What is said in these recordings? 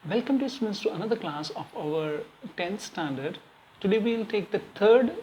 Welcome to students to another class of our 10th standard. Today we will take the third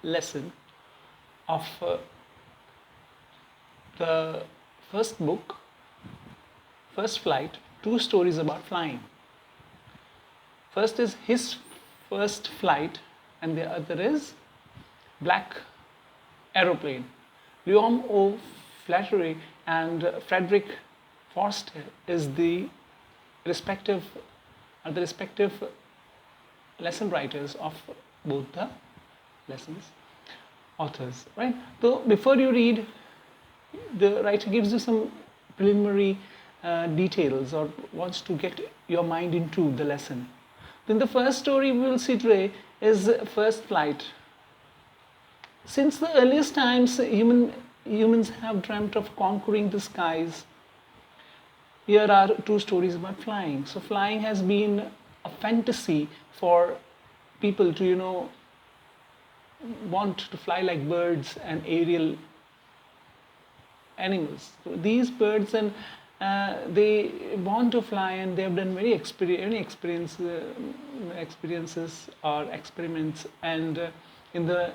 lesson of the first book, First Flight, two stories about flying. First is his first flight and the other is Black Aeroplane. Guillaume O. Flattery and Frederick Forster is the respective lesson writers of both the lessons authors, right? So before you read, the writer gives you some preliminary details or wants to get your mind into the lesson. Then the first story we will see today is First Flight. Since the earliest times, humans have dreamt of conquering the skies. Here are two stories about flying. So flying has been a fantasy for people to, want to fly like birds and aerial animals. So these birds and they want to fly, and they have done many experiences or experiments. And in the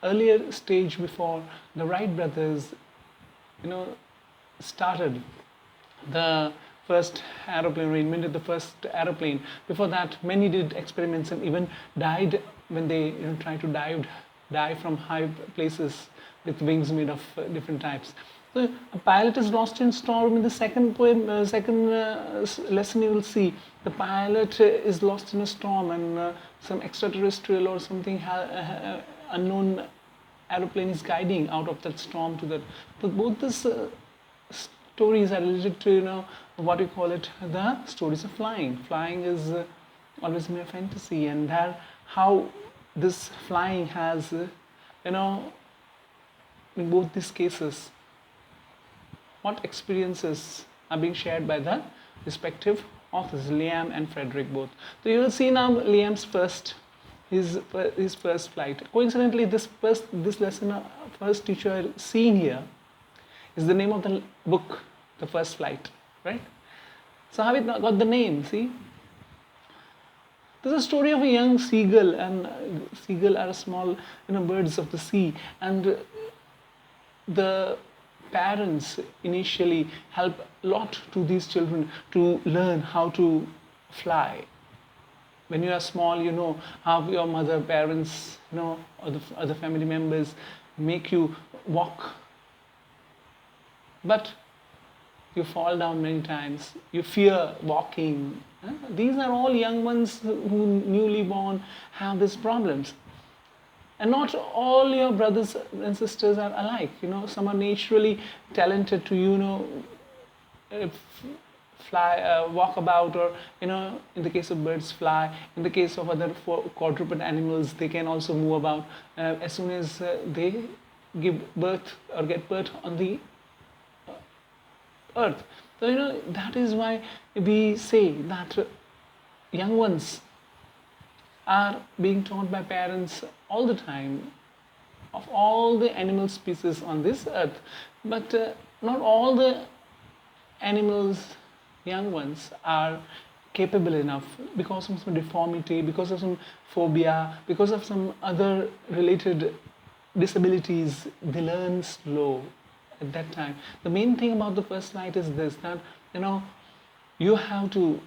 earlier stage, before the Wright brothers, started the first aeroplane, or invented the first aeroplane. Before that, many did experiments and even died when they tried to dive from high places with wings made of different types. So a pilot is lost in storm. In the second lesson, you will see the pilot is lost in a storm, and some extraterrestrial or something unknown aeroplane is guiding out of that storm to that. So both this stories are related to what we call it, the stories of flying. Flying is always mere fantasy, and that how this flying has in both these cases, what experiences are being shared by the respective authors, Liam and Frederick both. So you will see now Liam's his first flight. Coincidentally, this lesson, first teacher seen here is the name of the book, The First Flight, right? So how it got the name, see? This is a story of a young seagull, and seagull are small, birds of the sea, and the parents initially help a lot to these children to learn how to fly. When you are small, how your mother, parents, or the other family members make you walk, but you fall down many times, you fear walking. These are all young ones who newly born have these problems. And not all your brothers and sisters are alike. Some are naturally talented to fly, walk about, or in the case of birds, fly. In the case of other quadruped animals, they can also move about as soon as they give birth or get birth on the earth. So that is why we say that young ones are being taught by parents all the time of all the animal species on this earth. But not all the animals, young ones, are capable enough because of some deformity, because of some phobia, because of some other related disabilities. They learn slow at that time. The main thing about the first flight is this, that you have to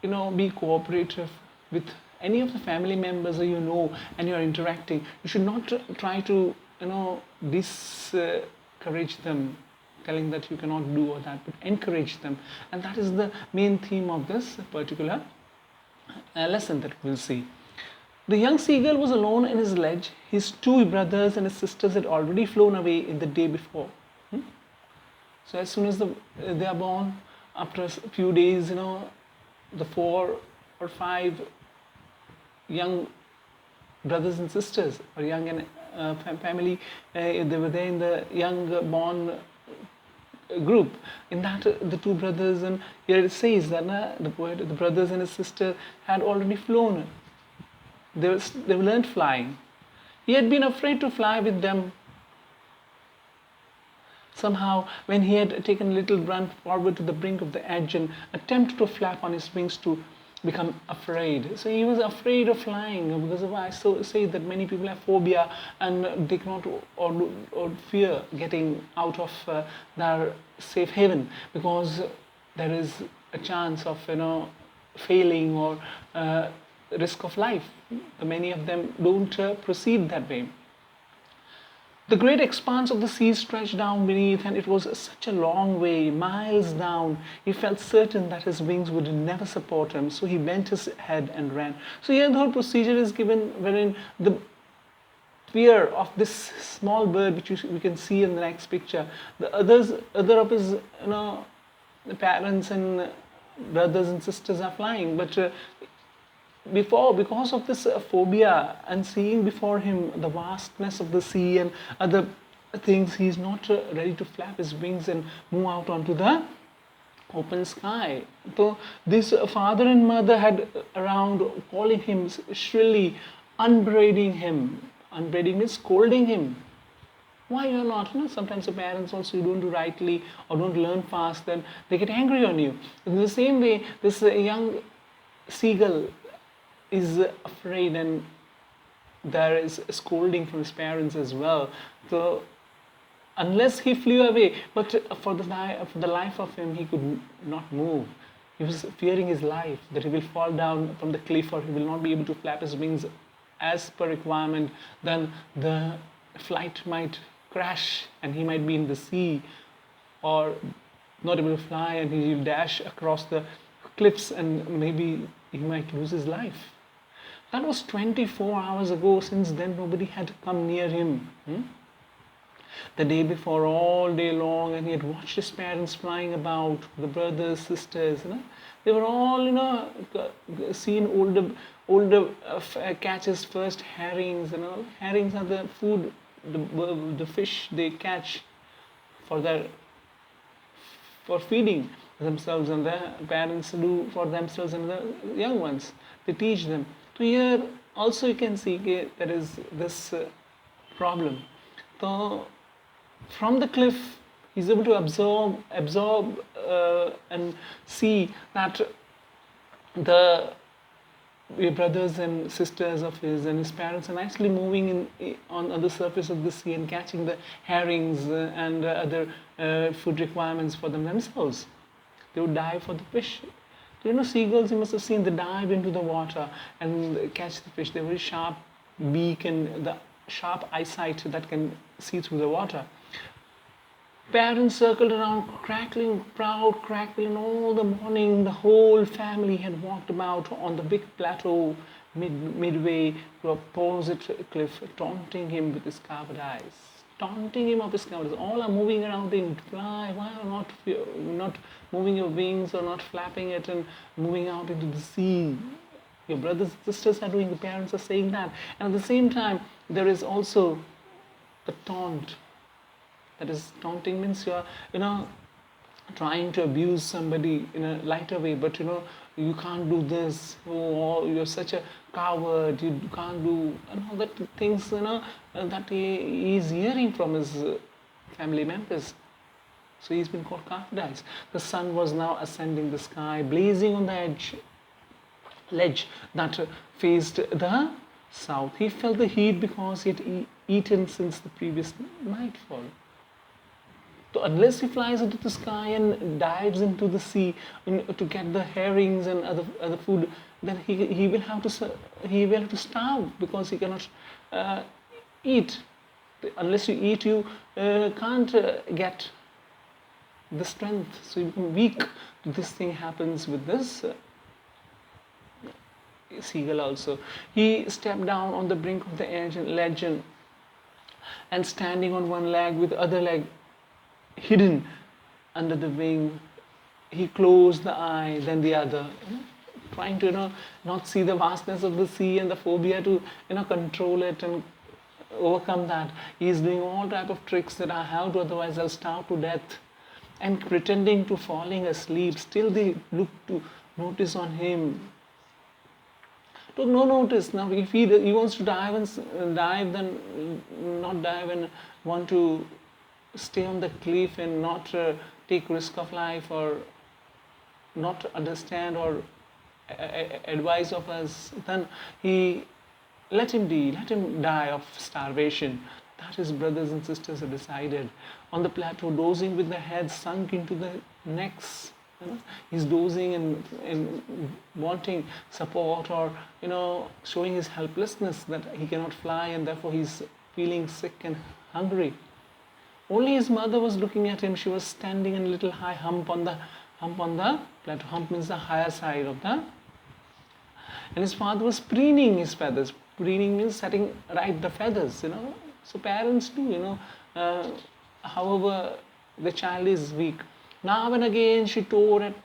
be cooperative with any of the family members that and you're interacting. You should not try to discourage them, telling that you cannot do or that, but encourage them. And that is the main theme of this particular lesson that we'll see. The young seagull was alone in his ledge. His two brothers and his sisters had already flown away in the day before. So as soon as they are born, after a few days, the 4 or 5 young brothers and sisters, or young and family, they were there in the young born group. In that, the two brothers, and here it says that the brothers and his sister had already flown. They learned flying. He had been afraid to fly with them. Somehow, when he had taken a little run forward to the brink of the edge and attempted to flap on his wings to become afraid. So he was afraid of flying because of, I so say that many people have phobia and they cannot or fear getting out of their safe haven because there is a chance of failing or risk of life. Many of them don't proceed that way. The great expanse of the sea stretched down beneath, and it was such a long way, miles down. He felt certain that his wings would never support him, so he bent his head and ran. So here the whole procedure is given wherein the fear of this small bird, which we can see in the next picture, other of his parents and brothers and sisters are flying, but because of this phobia and seeing before him the vastness of the sea and other things, he is not ready to flap his wings and move out onto the open sky. So this father and mother had around calling him shrilly, upbraiding him. Upbraiding means scolding him. Why you're not? Sometimes the parents also, you don't do rightly or don't learn fast, then they get angry on you. In the same way, this young seagull is afraid, and there is scolding from his parents as well. So unless he flew away, but for the life of him, he could not move. He was fearing his life, that he will fall down from the cliff or he will not be able to flap his wings as per requirement. Then the flight might crash and he might be in the sea, or not able to fly and he will dash across the cliffs and maybe he might lose his life. That was 24 hours ago. Since then, nobody had come near him. The day before, all day long, and he had watched his parents flying about, the brothers, sisters. They were all, seen older catches first herrings. Herrings are the food, the fish they catch for feeding themselves, and their parents do for themselves and the young ones. They teach them. So here also you can see there is this problem. So from the cliff, he's able to absorb and see that the brothers and sisters of his and his parents are nicely moving on the surface of the sea and catching the herrings and other food requirements for themselves. They would dive for the fish. Seagulls, you must have seen, they dive into the water and catch the fish. They have very sharp beak and the sharp eyesight that can see through the water. Parents circled around, crackling, proud, crackling all the morning. The whole family had walked about on the big plateau midway to opposite cliff, taunting him with his covered eyes. Taunting him of his cowardice. All are moving around saying, fly, why are you not moving your wings or not flapping it and moving out into the sea? Your brothers and sisters are doing, the parents are saying that. And at the same time, there is also the taunt. That is, taunting means you are, trying to abuse somebody in a lighter way, but you can't do this, oh, you're such a coward, you can't do, and all that things, that he is hearing from his family members. So he's been called coward. The sun was now ascending the sky, blazing on the ledge that faced the south. He felt the heat because he had eaten since the previous nightfall. So unless he flies into the sky and dives into the sea to get the herrings and other food, then he will have to starve because he cannot eat. Unless you eat, you can't get the strength. So you become weak. This thing happens with this seagull also. He stepped down on the brink of the ledge and standing on one leg with the other leg hidden under the wing, he closed the eye, then the other, trying to not see the vastness of the sea and the phobia to control it and overcome that. He is doing all type of tricks that I have to, otherwise I'll starve to death, and pretending to falling asleep. Still they look to notice on him. Took no notice. Now if he wants to dive, then not dive and want to stay on the cliff and not take risk of life, or not understand or advice of us, then he let him die of starvation. That his brothers and sisters have decided. On the plateau, dozing with the head sunk into the necks. He's dozing and wanting support, or showing his helplessness that he cannot fly, and therefore he's feeling sick and hungry. Only his mother was looking at him. She was standing in a little high hump on the plateau. Hump means the higher side of the. And his father was preening his feathers. Preening means setting right the feathers. So parents do. However, the child is weak. Now and again, she tore at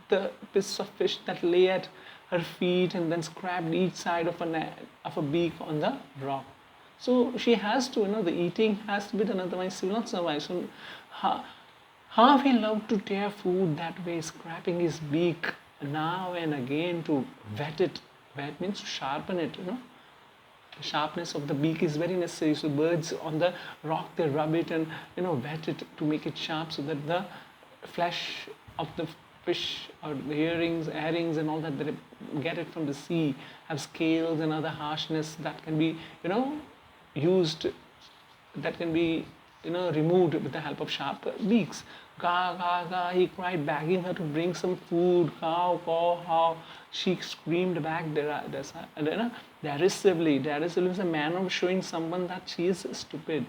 the piece of fish that lay at her feet, and then scraped each side of a beak on the rock. So she has to, the eating has to be done, otherwise she will not survive. So how he loved to tear food that way, scraping his beak now and again to wet it. Wet means to sharpen it, The sharpness of the beak is very necessary. So birds on the rock, they rub it and wet it to make it sharp, so that the flesh of the fish or the herrings and all that they get it from the sea have scales and other harshness that can be used, that can be removed with the help of sharp beaks. Ga, ga, ga, he cried, begging her to bring some food. Cow, cow, how. She screamed back derisively. Derisively is a manner of showing someone that she is stupid.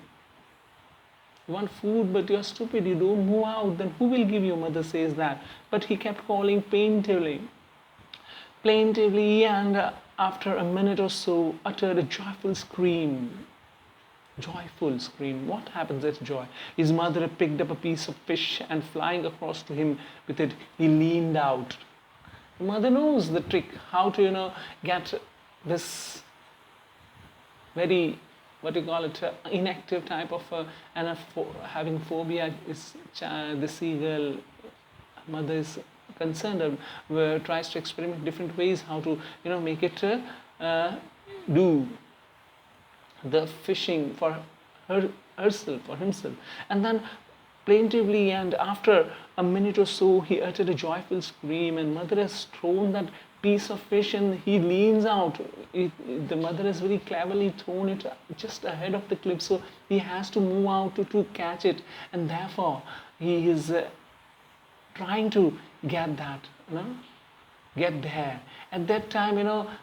You want food, but you're stupid. You don't move out. Then who will give you? Mother says that. But he kept calling plaintively. And after a minute or so, uttered a joyful scream. Joyful scream. What happens at joy? His mother picked up a piece of fish, and flying across to him with it, he leaned out. The mother knows the trick, how to get this very, inactive type of having phobia. Is the seagull. Mother is concerned, tries to experiment different ways how to make it do the fishing for herself or himself. And then plaintively, and after a minute or so, he uttered a joyful scream, and mother has thrown that piece of fish, and he leans out. The mother has very cleverly thrown it just ahead of the cliff, so he has to move out to catch it, and therefore he is trying to get that, get there. At that time,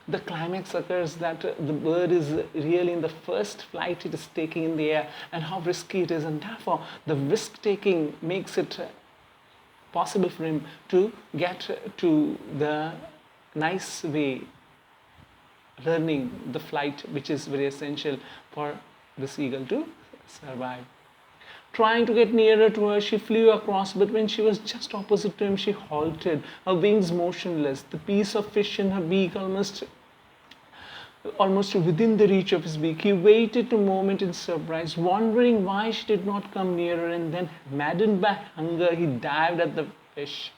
the climax occurs, that the bird is really in the first flight it is taking in the air, and how risky it is, and therefore the risk taking makes it possible for him to get to the nice way, learning the flight, which is very essential for the seagull to survive. Trying to get nearer to her, she flew across, but when she was just opposite to him, she halted, her wings motionless, the piece of fish in her beak almost within the reach of his beak. He waited a moment in surprise, wondering why she did not come nearer, and then, maddened by hunger, he dived at the fish.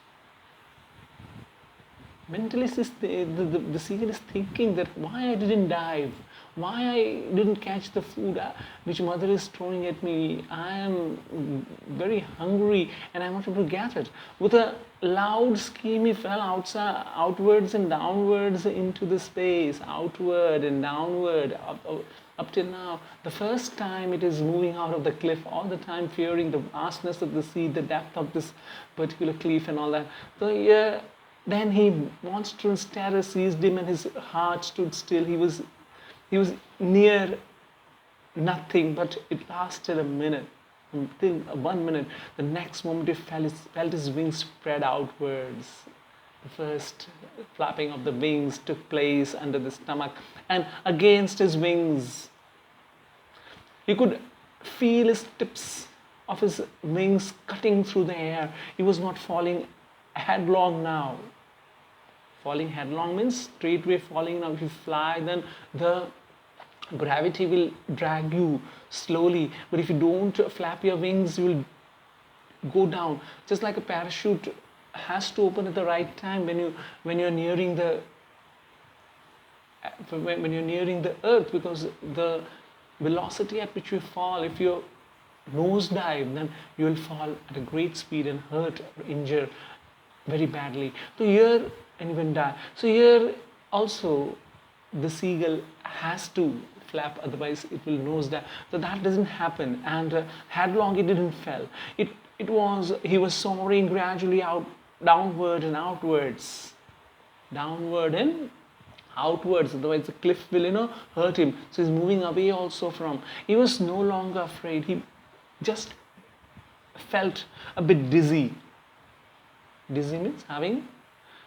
Mentally, the seagull is thinking that why I didn't dive, why I didn't catch the food which mother is throwing at me. I am very hungry and I wanted to get it. With a loud scream, he fell outwards and downwards into the space, outward and downward, up till now. The first time it is moving out of the cliff, all the time fearing the vastness of the sea, the depth of this particular cliff and all that. So then he monstrous terror seized him, and his heart stood still. He was near nothing, but it lasted a minute, until 1 minute. The next moment he felt his wings spread outwards. The first flapping of the wings took place under the stomach, and against his wings he could feel his tips of his wings cutting through the air. He was not falling headlong now. Falling headlong means straightway falling. Now if you fly, then the gravity will drag you slowly, but if you don't flap your wings, you will go down. Just like a parachute has to open at the right time when you're nearing the earth, because the velocity at which you fall, if you're nosedive, then you will fall at a great speed and hurt or injure very badly. So here, and even die. So here also the seagull has to flap, otherwise it will nosedive. So that doesn't happen, and headlong it didn't fell. It was, he was soaring gradually out, downward and outwards, downward and outwards, otherwise the cliff will hurt him. So he's moving away also from, he was no longer afraid, he just felt a bit dizzy. Dizzy means having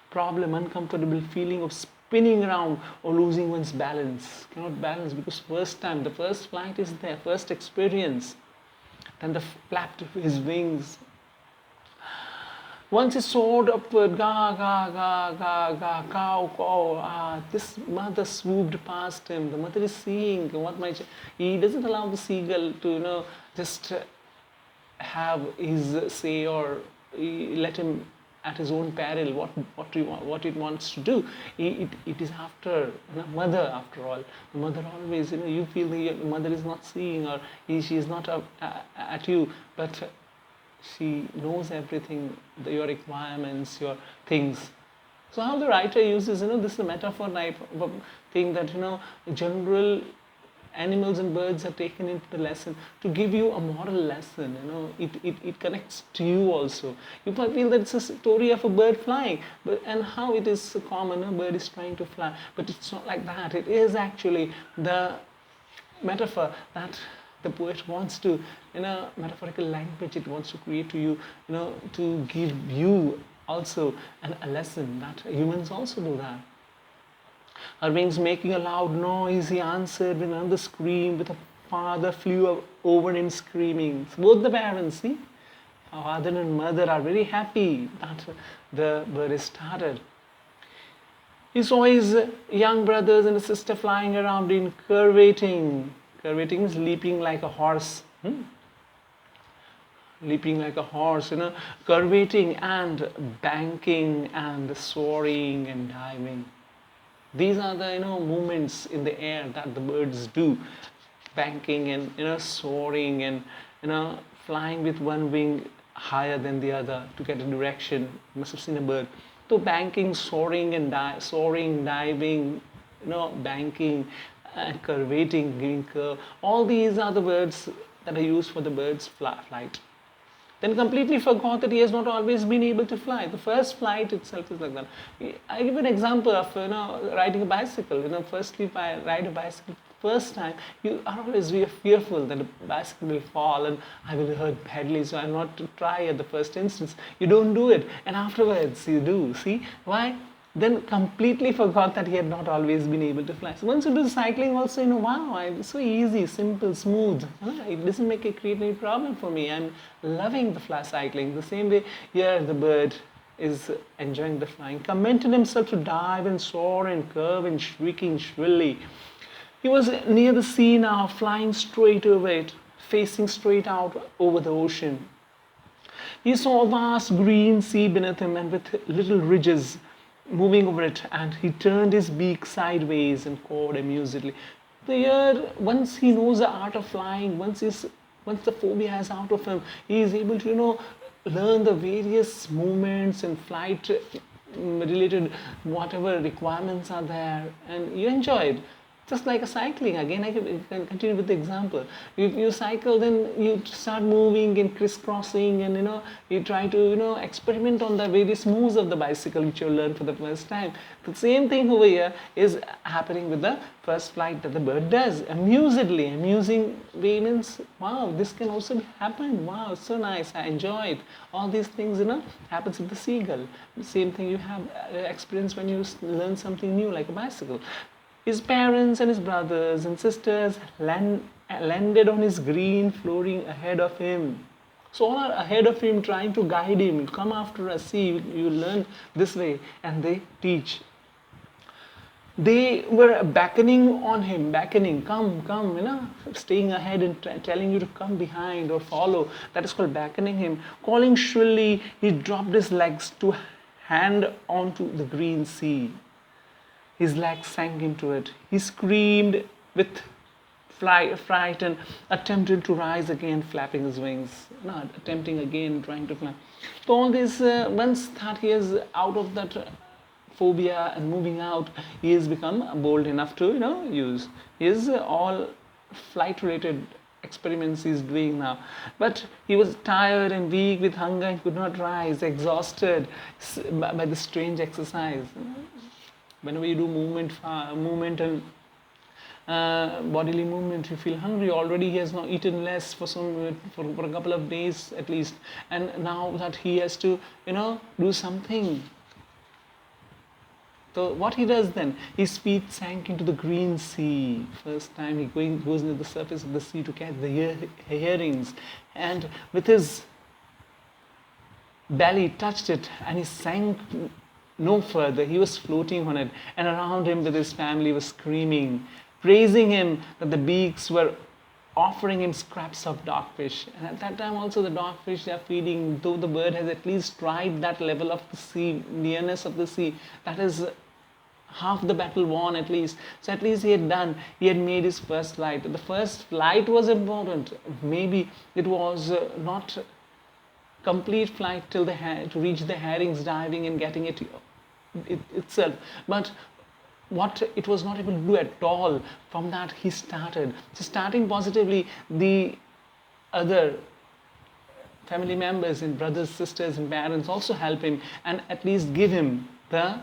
problem, uncomfortable feeling of spinning around or losing one's balance. Cannot balance because first time, the first flight is there, first experience. Then the flapped his wings. Once he soared upward, ga ga ga ga ga, cow cow. This mother swooped past him. The mother is seeing what my he doesn't allow the seagull to just have his say, or let him at his own peril what it wants to do. It is after mother, after all. The mother always, you feel the mother is not seeing, or she is not at you, but she knows everything, your requirements, your things. So how the writer uses, this is a metaphor type of thing, that general animals and birds are taken into the lesson to give you a moral lesson. It connects to you also. You might feel that it's a story of a bird flying, and how it is so common, a bird is trying to fly, but it's not like that. It is actually the metaphor that the poet wants to, in a metaphorical language, it wants to create to you, to give you also a lesson that humans also do that. Her wings making a loud noise, he answered with another scream, with a father flew over him screaming. So both the parents, see, father and mother are very happy that the bird is started. He saw his young brothers and sister flying around in curvating. Curvating is leaping like a horse. Leaping like a horse, curvating and banking and soaring and diving. These are the movements in the air that the birds do, banking and soaring and flying with one wing higher than the other to get a direction. You must have seen a bird. So banking, soaring and soaring, diving, banking and curvating, giving curve. All these are the words that are used for the bird's flight. Then completely forgot that he has not always been able to fly. The first flight itself is like that. I give an example of riding a bicycle. Firstly, if I ride a bicycle first time, you are always fearful that the bicycle will fall and I will hurt badly, so I'm not to try at the first instance. You don't do it, and afterwards you do. See why? Then completely forgot that he had not always been able to fly. So once you do cycling also, wow, it's so easy, simple, smooth. It doesn't create any problem for me. I'm loving the cycling. The same way here the bird is enjoying the flying. Commended himself to dive and soar and curve and shrieking shrilly. He was near the sea now, flying straight over it, facing straight out over the ocean. He saw a vast green sea beneath him, and with little ridges moving over it, and he turned his beak sideways and cawed amusedly. Once he knows the art of flying, once the phobia is out of him, he is able to learn the various movements and flight related whatever requirements are there, and you enjoy it. Just like a cycling, again I can continue with the example. If you cycle, then you start moving and crisscrossing, and you try to experiment on the various moves of the bicycle which you learn for the first time. The same thing over here is happening with the first flight that the bird does. Amusedly, amusing way means, wow, this can also happen. Wow, so nice, I enjoy it. All these things happens with the seagull. The same thing you have experience when you learn something new like a bicycle. His parents and his brothers and sisters landed on his green flooring ahead of him. So all are ahead of him, trying to guide him. Come after us, see, you learn this way, and they teach. They were beckoning on him, come, staying ahead and telling you to come behind or follow. That is called beckoning him. Calling shrilly, he dropped his legs to hand onto the green sea. His legs sank into it. He screamed with frightened, attempted to rise again, flapping his wings, not attempting again, trying to fly. So all this, once that he is out of that phobia and moving out, he has become bold enough to use his all flight related experiments he's doing now. But he was tired and weak with hunger and could not rise, exhausted by the strange exercise. Whenever you do movement and bodily movement, you feel hungry. Already he has not eaten less for a couple of days at least, and now that he has to do something. So what he does then, his feet sank into the green sea. First time he goes near the surface of the sea to catch the herrings, and with his belly touched it, and he sank no further. He was floating on it, and around him with his family was screaming, praising him that the beaks were offering him scraps of dogfish. And at that time also the dogfish they are feeding, though the bird has at least tried that level of the sea, nearness of the sea, that is half the battle won at least. So at least he had made his first flight. The first flight was important. Maybe it was not complete flight till to reach the herrings, diving and getting it itself, but what it was not able to do at all. From that he started. So starting positively, the other family members and brothers, sisters and parents also help him and at least give him the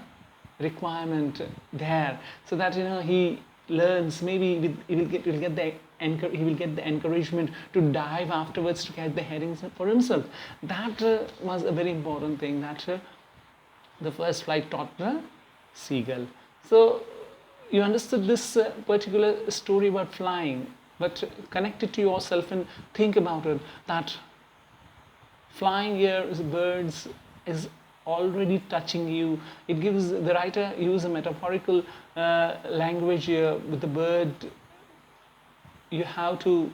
requirement there, so that he learns. Maybe he will get the encouragement to dive afterwards to catch the herrings for himself. That was a very important thing that the first flight taught the seagull. So you understood this particular story about flying, but connect it to yourself and think about it, that flying here as birds is already touching you. It gives, the writer use a metaphorical language here with the bird. You have to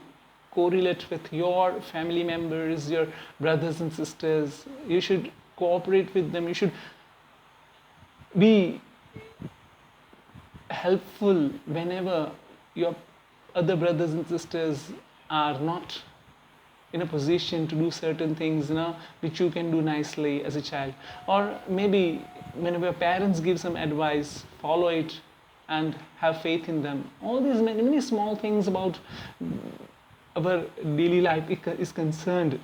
correlate with your family members, your brothers and sisters. You should cooperate with them. You should be helpful whenever your other brothers and sisters are not in a position to do certain things, which you can do nicely as a child. Or maybe whenever your parents give some advice, follow it and have faith in them. All these many small things about our daily life is concerned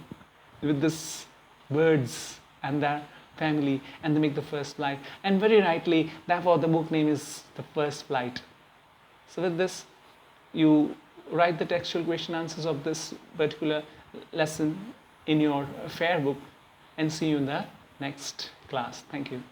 with this birds and their family, and they make the first flight. And very rightly, therefore the book name is The First Flight. So with this, you write the textual question answers of this particular lesson in your fair book, and see you in the next class. Thank you.